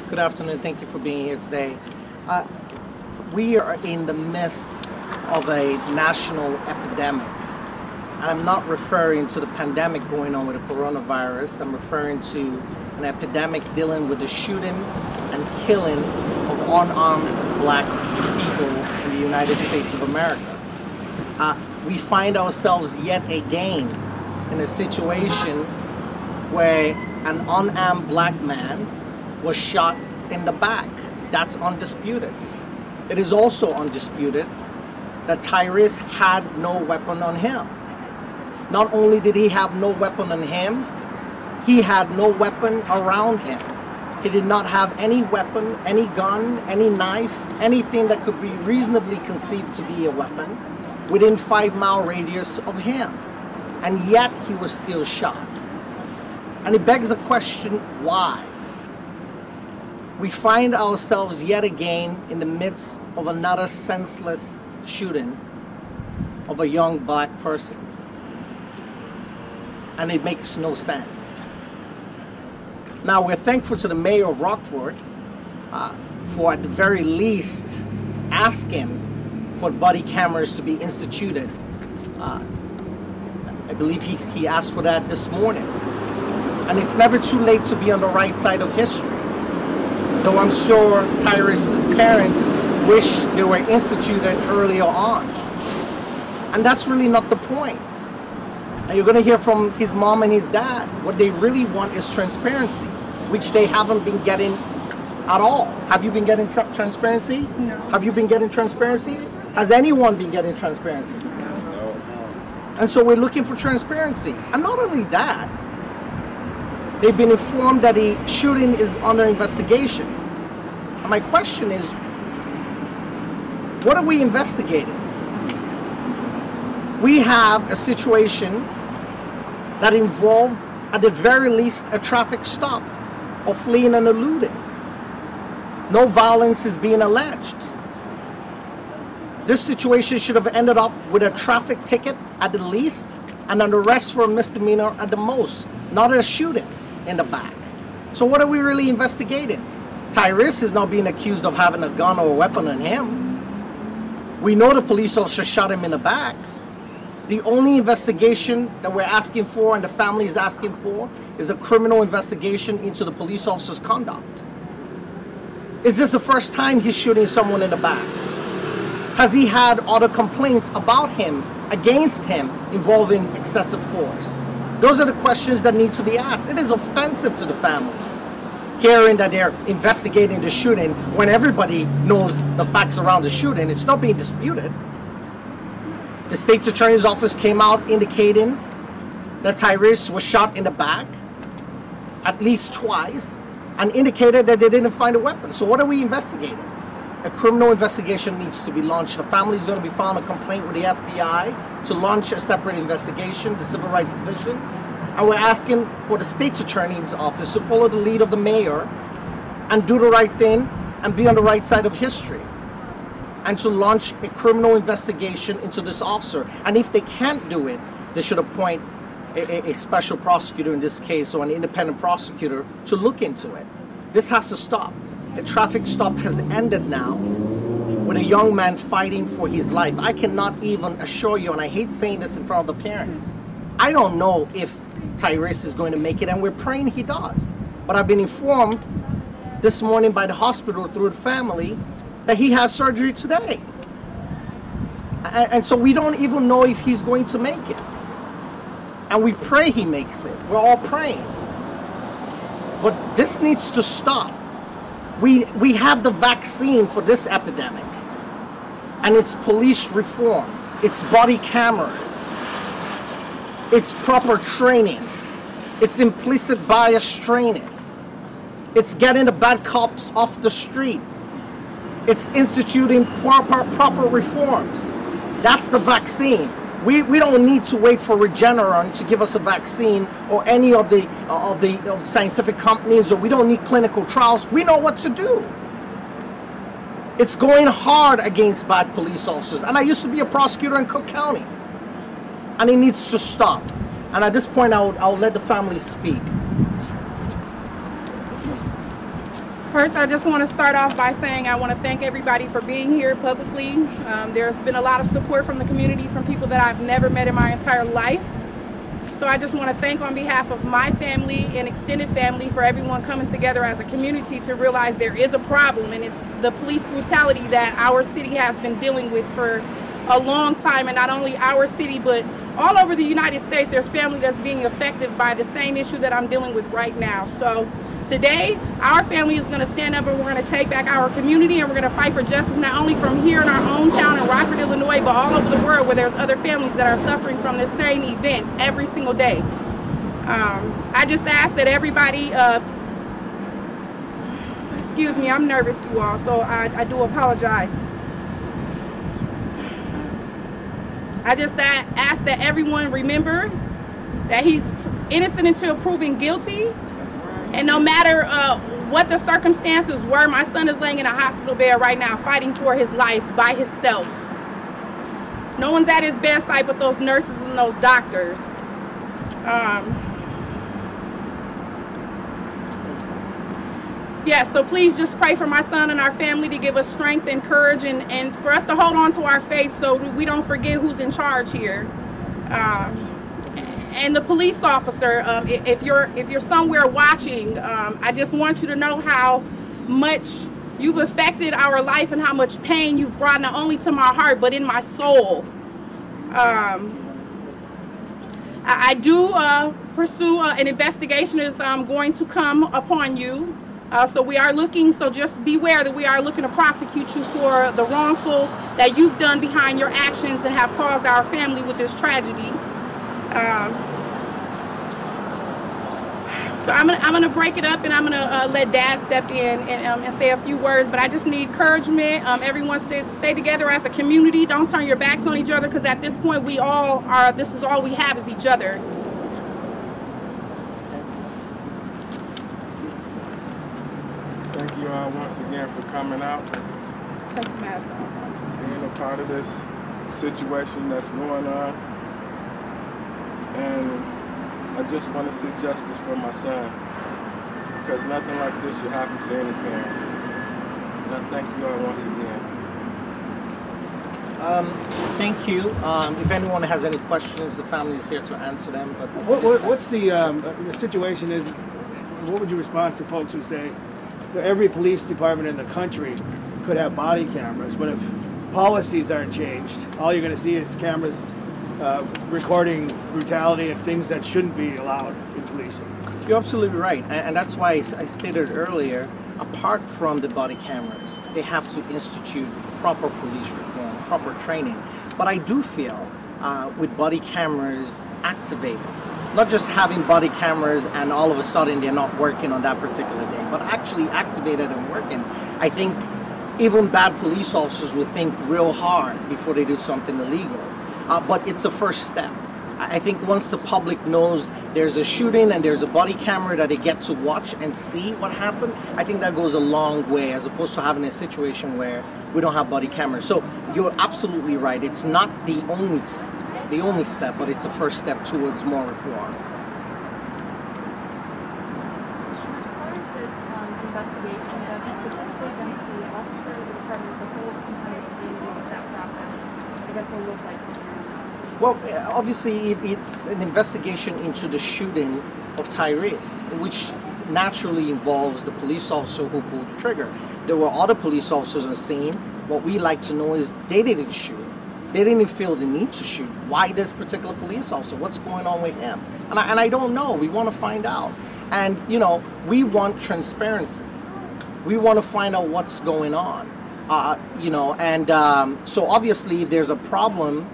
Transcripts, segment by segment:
Good afternoon. Thank you for being here today. We are in the midst of a national epidemic. I'm not referring to the pandemic going on with the coronavirus. I'm referring to an epidemic dealing with the shooting and killing of unarmed black people in the United States of America. We find ourselves yet again in a situation where an unarmed black man was shot in the back. That's undisputed. It is also undisputed that Tyrese had no weapon on him. Not only did he have no weapon on him, he had no weapon around him. He did not have any weapon, any gun, any knife, anything that could be reasonably conceived to be a weapon within 5-mile radius of him. And yet he was still shot. And it begs the question, why? We find ourselves yet again in the midst of another senseless shooting of a young black person. And it makes no sense. Now, we're thankful to the mayor of Rockford for at the very least asking for body cameras to be instituted. I believe he asked for that this morning. And it's never too late to be on the right side of history. Though I'm sure Tyrese's parents wish they were instituted earlier on. And that's really not the point. And you're going to hear from his mom and his dad. What they really want is transparency, which they haven't been getting at all. Have you been getting transparency? No. Have you been getting transparency? Has anyone been getting transparency? No. And so we're looking for transparency. And not only that, they've been informed that the shooting is under investigation. And my question is, what are we investigating? We have a situation that involved, at the very least, a traffic stop or fleeing and eluding. No violence is being alleged. This situation should have ended up with a traffic ticket at the least and an arrest for a misdemeanor at the most, not a shooting in the back. So what are we really investigating? Tyrese is not being accused of having a gun or a weapon on him. We know the police officer shot him in the back. The only investigation that we're asking for and the family is asking for is a criminal investigation into the police officer's conduct. Is this the first time he's shooting someone in the back? Has he had other complaints about him, against him, involving excessive force? Those are the questions that need to be asked. It is offensive to the family, hearing that they're investigating the shooting when everybody knows the facts around the shooting. It's not being disputed. The state's attorney's office came out indicating that Tyrese was shot in the back at least twice and indicated that they didn't find a weapon. So what are we investigating? A criminal investigation needs to be launched. The family is going to be filing a complaint with the FBI to launch a separate investigation, the Civil Rights Division. And we're asking for the state's attorney's office to follow the lead of the mayor and do the right thing and be on the right side of history, and to launch a criminal investigation into this officer. And if they can't do it, they should appoint a special prosecutor in this case, or an independent prosecutor, to look into it. This has to stop. A traffic stop has ended now with a young man fighting for his life. I cannot even assure you, and I hate saying this in front of the parents, I don't know if Tyrese is going to make it, and we're praying he does. But I've been informed this morning by the hospital through the family that he has surgery today. And so we don't even know if he's going to make it. And we pray he makes it. We're all praying. But this needs to stop. We have the vaccine for this epidemic. And it's police reform. It's body cameras. It's proper training. It's implicit bias training. It's getting the bad cops off the street. It's instituting proper reforms. That's the vaccine. We don't need to wait for Regeneron to give us a vaccine, or any of the scientific companies, or we don't need clinical trials. We know what to do. It's going hard against bad police officers. And I used to be a prosecutor in Cook County. And it needs to stop. And at this point, I'll let the family speak. First, I just want to start off by saying I want to thank everybody for being here publicly. There's been a lot of support from the community, from people that I've never met in my entire life. So I just want to thank on behalf of my family and extended family for everyone coming together as a community to realize there is a problem, and it's the police brutality that our city has been dealing with for a long time. And not only our city, but all over the United States, there's family that's being affected by the same issue that I'm dealing with right now. So today, our family is going to stand up and we're going to take back our community, and we're going to fight for justice, not only from here in our own town in Rockford, Illinois, but all over the world where there's other families that are suffering from the same event every single day. I just ask that everybody, excuse me, I'm nervous, you all, so I do apologize. I just ask that everyone remember that he's innocent until proven guilty. And no matter what the circumstances were, my son is laying in a hospital bed right now fighting for his life by himself. No one's at his bedside but those nurses and those doctors. Yeah, so please just pray for my son and our family to give us strength and courage, and for us to hold on to our faith so we don't forget who's in charge here. And the police officer, if you're somewhere watching, I just want you to know how much you've affected our life and how much pain you've brought not only to my heart but in my soul. I do pursue an investigation is going to come upon you. So we are looking, so just beware that we are looking to prosecute you for the wrongful that you've done behind your actions and have caused our family with this tragedy. So I'm gonna break it up, and I'm gonna let Dad step in and say a few words. But I just need encouragement. Everyone stay together as a community. Don't turn your backs on each other, because at this point we all are. This is all we have is each other. Thank you once again for coming out. Take the mask off. Being a part of this situation that's going on. And I just want to see justice for my son, because nothing like this should happen to any parent. And I thank you all once again. Thank you. If anyone has any questions, the family is here to answer them. But what's the situation is, what would you respond to folks who say that every police department in the country could have body cameras, but if policies aren't changed, all you're going to see is cameras recording brutality and things that shouldn't be allowed in policing? You're absolutely right, and that's why I stated earlier, apart from the body cameras, they have to institute proper police reform, proper training. But I do feel with body cameras activated, not just having body cameras and all of a sudden they're not working on that particular day, but actually activated and working, I think even bad police officers will think real hard before they do something illegal. But it's a first step. I think once the public knows there's a shooting and there's a body camera that they get to watch and see what happened, I think that goes a long way, as opposed to having a situation where we don't have body cameras. So you're absolutely right. It's not the only step, but it's a first step towards more reform. As far as this investigation goes, specifically against the officer of the department as a whole, and understanding what that process, I guess, will look like. Well, obviously it's an investigation into the shooting of Tyrese, which naturally involves the police officer who pulled the trigger. There were other police officers on the scene. What we like to know is they didn't shoot. They didn't feel the need to shoot. Why this particular police officer? What's going on with him? And I don't know. We want to find out. And, you know, we want transparency. We want to find out what's going on. You know, and so obviously if there's a problem,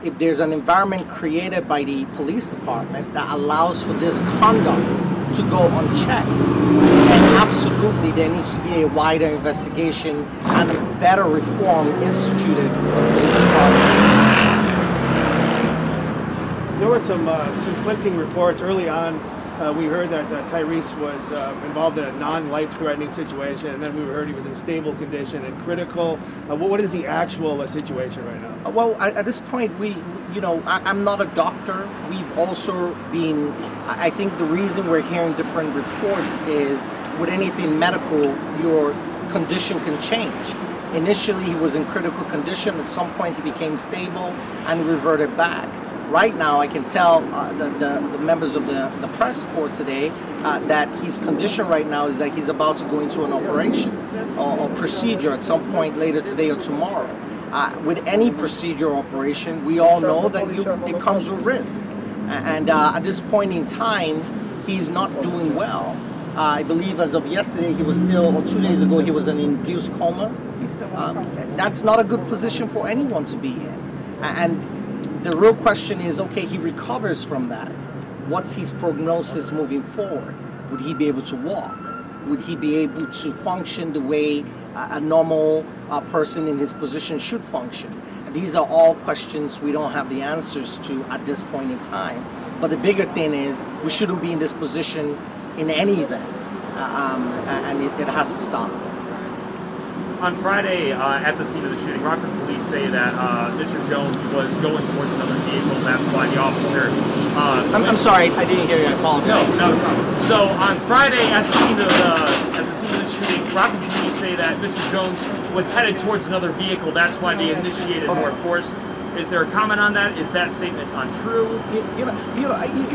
if there's an environment created by the police department that allows for this conduct to go unchecked, then absolutely there needs to be a wider investigation and a better reform instituted for the police department. There were some conflicting reports early on. We heard that Tyrese was involved in a non-life-threatening situation, and then we heard he was in stable condition and critical. What is the actual situation right now? Well, at this point, I'm not a doctor. We've also been, I think the reason we're hearing different reports is with anything medical, your condition can change. Initially, he was in critical condition. At some point, he became stable and reverted back. Right now, I can tell the members of the press corps today that his condition right now is that he's about to go into an operation or procedure at some point later today or tomorrow. With any procedure or operation, we all know that it comes with risk. And at this point in time, he's not doing well. I believe as of yesterday, he was still, or 2 days ago, he was in induced coma. That's not a good position for anyone to be in. And the real question is, okay, he recovers from that. What's his prognosis moving forward? Would he be able to walk? Would he be able to function the way a normal person in his position should function? These are all questions we don't have the answers to at this point in time. But the bigger thing is, we shouldn't be in this position in any event, and it has to stop. On Friday, at the scene of the shooting, Rockford police say that Mr. Jones was going towards another vehicle. That's why the officer. I'm sorry, I didn't hear you. I apologize. No, not a problem. So on Friday, at the scene of the shooting, Rockford police say that Mr. Jones was headed towards another vehicle. That's why they initiated more force. Is there a comment on that? Is that statement untrue? You know,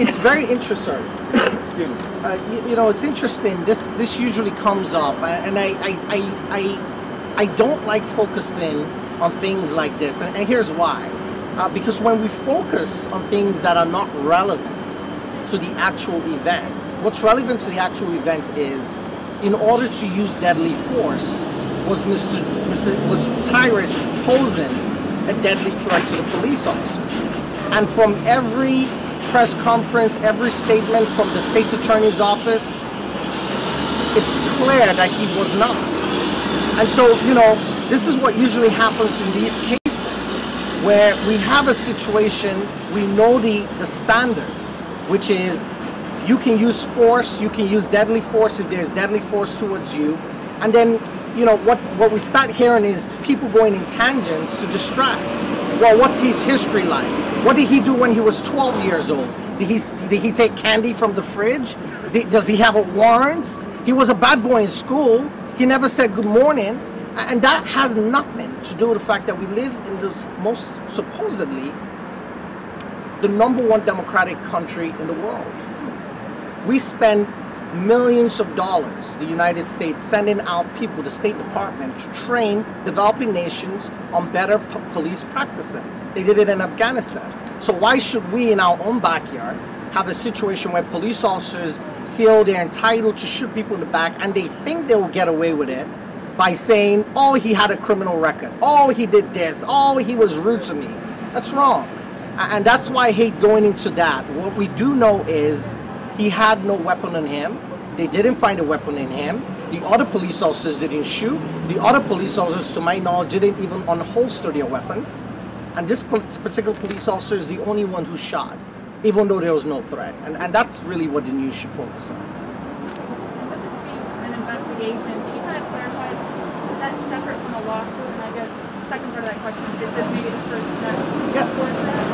it's very interesting. Excuse me. You know, it's interesting. This usually comes up, and I don't like focusing on things like this, and here's why. Because when we focus on things that are not relevant to the actual event, what's relevant to the actual event is, in order to use deadly force, was Tyrus posing a deadly threat to the police officers? And from every press conference, every statement from the state attorney's office, it's clear that he was not. And so, you know, this is what usually happens in these cases, where we have a situation, we know the standard, which is you can use force, you can use deadly force if there's deadly force towards you. And then, you know, what we start hearing is people going in tangents to distract. Well, what's his history like? What did he do when he was 12 years old? Did he take candy from the fridge? Does he have a warrant? He was a bad boy in school. He never said good morning, and that has nothing to do with the fact that we live in the most, supposedly, the #1 democratic country in the world. We spend millions of dollars, the United States, sending out people, the State Department, to train developing nations on better police practicing. They did it in Afghanistan. So why should we, in our own backyard, have a situation where police officers feel they're entitled to shoot people in the back, and they think they will get away with it by saying, oh, he had a criminal record, oh, he did this, oh, he was rude to me? That's wrong. And that's why I hate going into that. What we do know is he had no weapon on him. They didn't find a weapon in him. The other police officers didn't shoot. The other police officers, to my knowledge, didn't even unholster their weapons. And this particular police officer is the only one who shot, even though there was no threat. And that's really what the news should focus on. And with this being an investigation, can you kind of clarify, is that separate from a lawsuit? And I guess the second part of that question, is this maybe the first step towards that?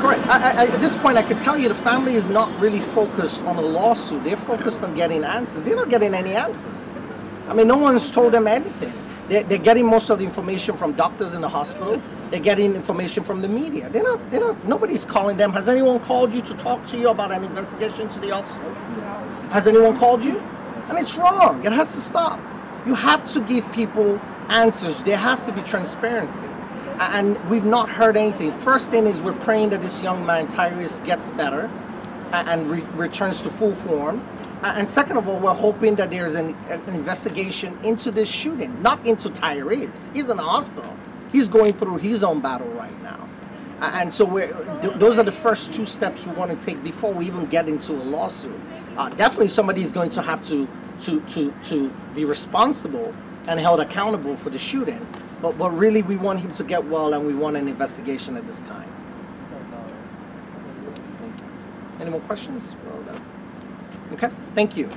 Correct. At this point, I could tell you the family is not really focused on a lawsuit. They're focused on getting answers. They're not getting any answers. I mean, no one's told them anything. They're getting most of the information from doctors in the hospital. They're getting information from the media. Nobody's calling them. Has anyone called you to talk to you about an investigation to the officer? No. Has anyone called you? And it's wrong. It has to stop. You have to give people answers. There has to be transparency. And we've not heard anything. First thing is we're praying that this young man, Tyrese, gets better and returns to full form. And second of all, we're hoping that there's an investigation into this shooting, not into Tyrese. He's in the hospital. He's going through his own battle right now. And so those are the first two steps we want to take before we even get into a lawsuit. Definitely somebody is going to have to be responsible and held accountable for the shooting. But really, we want him to get well, and we want an investigation at this time. Any more questions? Okay, thank you.